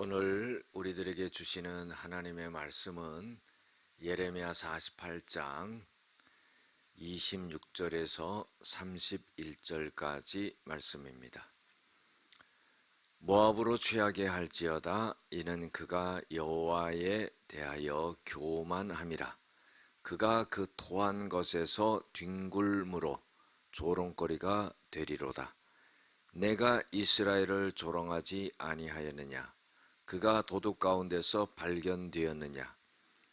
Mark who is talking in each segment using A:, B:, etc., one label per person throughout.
A: 오늘 우리들에게 주시는 하나님의 말씀은 예레미야 48장 26절에서 31절까지 말씀입니다. 모압으로 취하게 할지어다. 이는 그가 여호와에 대하여 교만함이라. 그가 그 토한 것에서 뒹굴므로 조롱거리가 되리로다. 내가 이스라엘을 조롱하지 아니하였느냐? 그가 도둑 가운데서 발견되었느냐?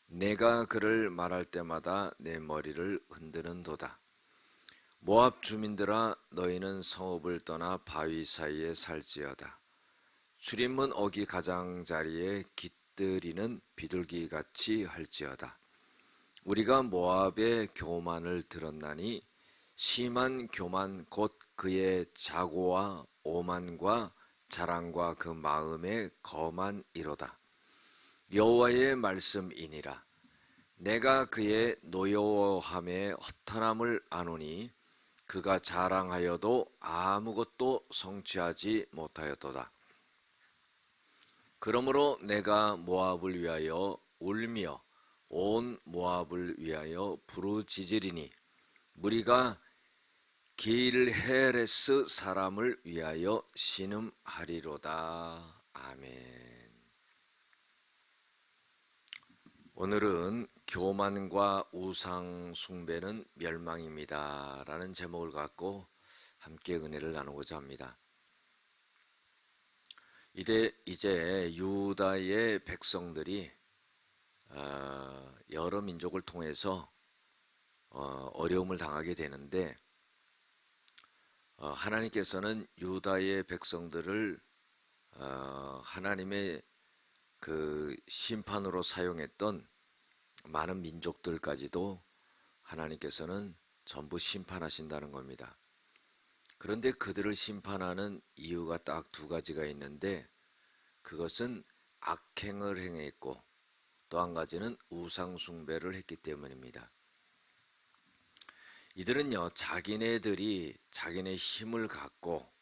A: 내가 그를 말할 때마다 내 머리를 흔드는도다. 모압 주민들아, 너희는 성읍을 떠나 바위 사이에 살지어다. 출입문 어기 가장자리에 깃들이는 비둘기같이 할지어다. 우리가 모압의 교만을 들었나니 심한 교만 곧 그의 자고와 오만과 자랑과 그 마음의 거만 이로다. 여호와의 말씀이니라. 내가 그의 노여워함의 허탄함을 아노니 그가 자랑하여도 아무것도 성취하지 못하였도다. 그러므로 내가 모압을 위하여 울며 온 모압을 위하여 부르짖으리니 무리가 길헤레스 사람을 위하여 신음하리로다. 아멘. 오늘은 교만과 우상 숭배는 멸망입니다 라는 제목을 갖고 함께 은혜를 나누고자 합니다. 이제 유다의 백성들이 여러 민족을 통해서 어려움을 당하게 되는데, 하나님께서는 유다의 백성들을 하나님의 그 심판으로 사용했던 많은 민족들까지도 하나님께서는 전부 심판하신다는 겁니다. 그런데 그들을 심판하는 이유가 딱 두 가지가 있는데, 그것은 악행을 행했고 또 한 가지는 우상 숭배를 했기 때문입니다. 이들은요, 자기네들이 자기네 힘을 갖고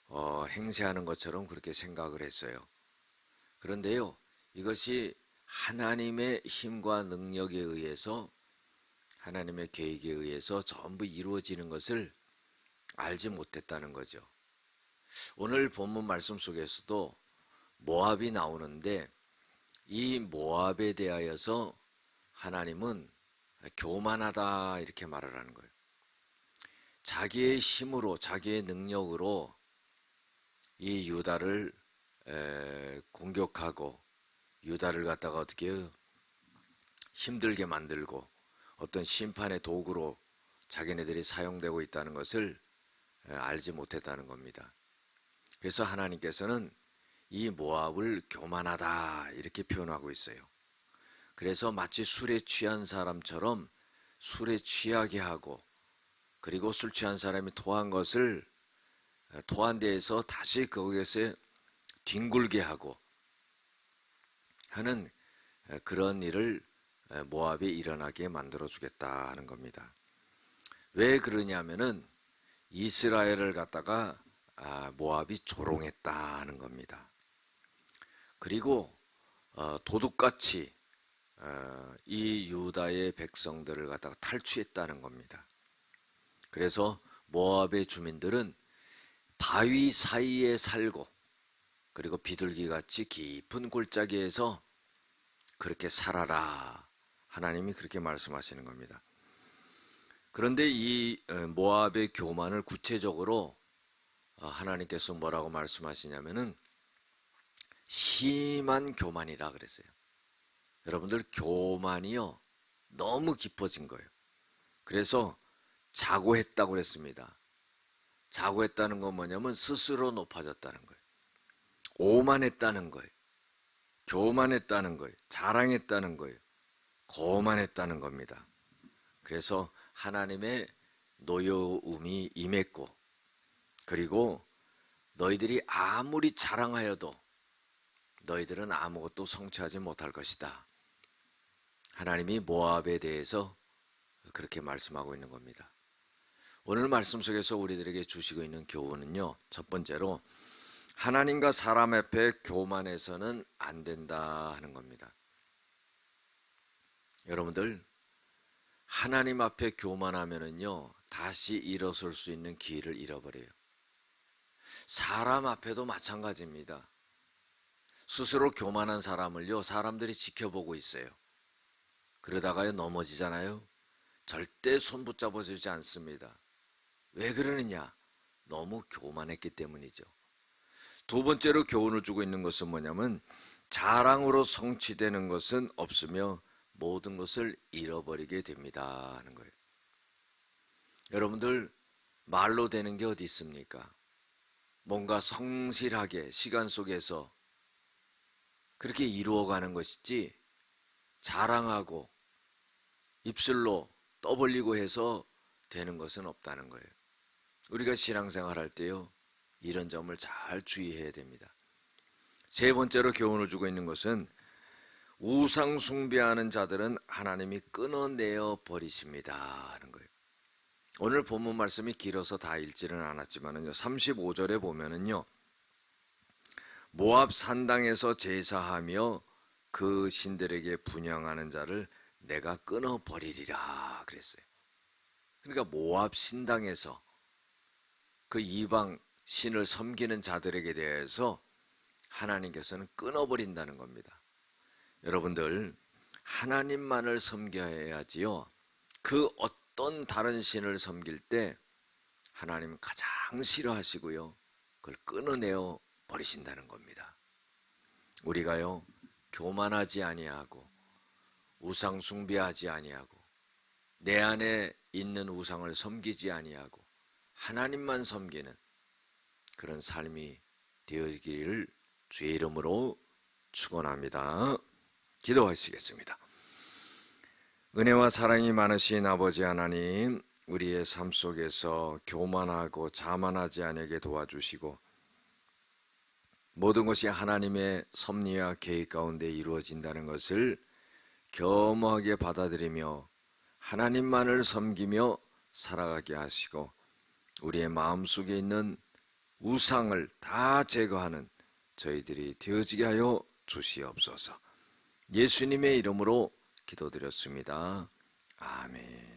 A: 행세하는 것처럼 그렇게 생각을 했어요. 그런데요, 이것이 하나님의 힘과 능력에 의해서, 하나님의 계획에 의해서 전부 이루어지는 것을 알지 못했다는 거죠. 오늘 본문 말씀 속에서도 모압이 나오는데, 이 모압에 대하여서 하나님은 교만하다 이렇게 말을 하는 거예요. 자기의 힘으로, 자기의 능력으로 이 유다를 공격하고 유다를 갖다가 어떻게 힘들게 만들고 어떤 심판의 도구로 자기네들이 사용되고 있다는 것을 알지 못했다는 겁니다. 그래서 하나님께서는 이 모압을 교만하다 이렇게 표현하고 있어요. 그래서 마치 술에 취한 사람처럼 술에 취하게 하고, 그리고 술 취한 사람이 토한 것을 토한 데에서 다시 거기에서 뒹굴게 하고 하는 그런 일을 모압이 일어나게 만들어 주겠다 하는 겁니다. 왜 그러냐면은 이스라엘을 갖다가 모압이 조롱했다 하는 겁니다. 그리고 도둑같이 이 유다의 백성들을 갖다가 탈취했다는 겁니다. 그래서 모압의 주민들은 바위 사이에 살고, 그리고 비둘기같이 깊은 골짜기에서 그렇게 살아라, 하나님이 그렇게 말씀하시는 겁니다. 그런데 이 모압의 교만을 구체적으로 하나님께서 뭐라고 말씀하시냐면은 심한 교만이라 그랬어요. 여러분들, 교만이요 너무 깊어진 거예요. 그래서 자고했다고 그랬습니다. 자고했다는 건 뭐냐면 스스로 높아졌다는 거예요. 오만했다는 거예요. 교만했다는 거예요. 자랑했다는 거예요. 거만했다는 겁니다. 그래서 하나님의 노여움이 임했고, 그리고 너희들이 아무리 자랑하여도 너희들은 아무것도 성취하지 못할 것이다. 하나님이 모압에 대해서 그렇게 말씀하고 있는 겁니다. 오늘 말씀 속에서 우리들에게 주시고 있는 교훈은요, 첫 번째로 하나님과 사람 앞에 교만해서는 안 된다 하는 겁니다. 여러분들, 하나님 앞에 교만하면은요, 다시 일어설 수 있는 기회를 잃어버려요. 사람 앞에도 마찬가지입니다. 스스로 교만한 사람을요, 사람들이 지켜보고 있어요. 그러다가요, 넘어지잖아요. 절대 손 붙잡아주지 않습니다. 왜 그러느냐? 너무 교만했기 때문이죠. 두 번째로 교훈을 주고 있는 것은 뭐냐면, 자랑으로 성취되는 것은 없으며 모든 것을 잃어버리게 됩니다 하는 거예요. 여러분들, 말로 되는 게 어디 있습니까? 뭔가 성실하게 시간 속에서 그렇게 이루어가는 것이지, 자랑하고 입술로 떠벌리고 해서 되는 것은 없다는 거예요. 우리가 신앙생활 할 때요, 이런 점을 잘 주의해야 됩니다. 세 번째로 교훈을 주고 있는 것은, 우상 숭배하는 자들은 하나님이 끊어내어 버리십니다 하는 거예요. 오늘 본문 말씀이 길어서 다 읽지는 않았지만요, 35절에 보면은요, 모압 산당에서 제사하며 그 신들에게 분향하는 자를 내가 끊어버리리라 그랬어요. 그러니까 모압 신당에서 그 이방 신을 섬기는 자들에게 대해서 하나님께서는 끊어버린다는 겁니다. 여러분들, 하나님만을 섬겨야지요, 그 어떤 다른 신을 섬길 때 하나님은 가장 싫어하시고요, 그걸 끊어내어 버리신다는 겁니다. 우리가요, 교만하지 아니하고 우상 숭배하지 아니하고 내 안에 있는 우상을 섬기지 아니하고 하나님만 섬기는 그런 삶이 되어지기를 주의 이름으로 축원합니다. 기도하시겠습니다. 은혜와 사랑이 많으신 아버지 하나님, 우리의 삶 속에서 교만하고 자만하지 않게 도와주시고 모든 것이 하나님의 섭리와 계획 가운데 이루어진다는 것을 겸허하게 받아들이며 하나님만을 섬기며 살아가게 하시고 우리의 마음속에 있는 우상을 다 제거하는 저희들이 되어지게 하여 주시옵소서. 예수님의 이름으로 기도드렸습니다. 아멘.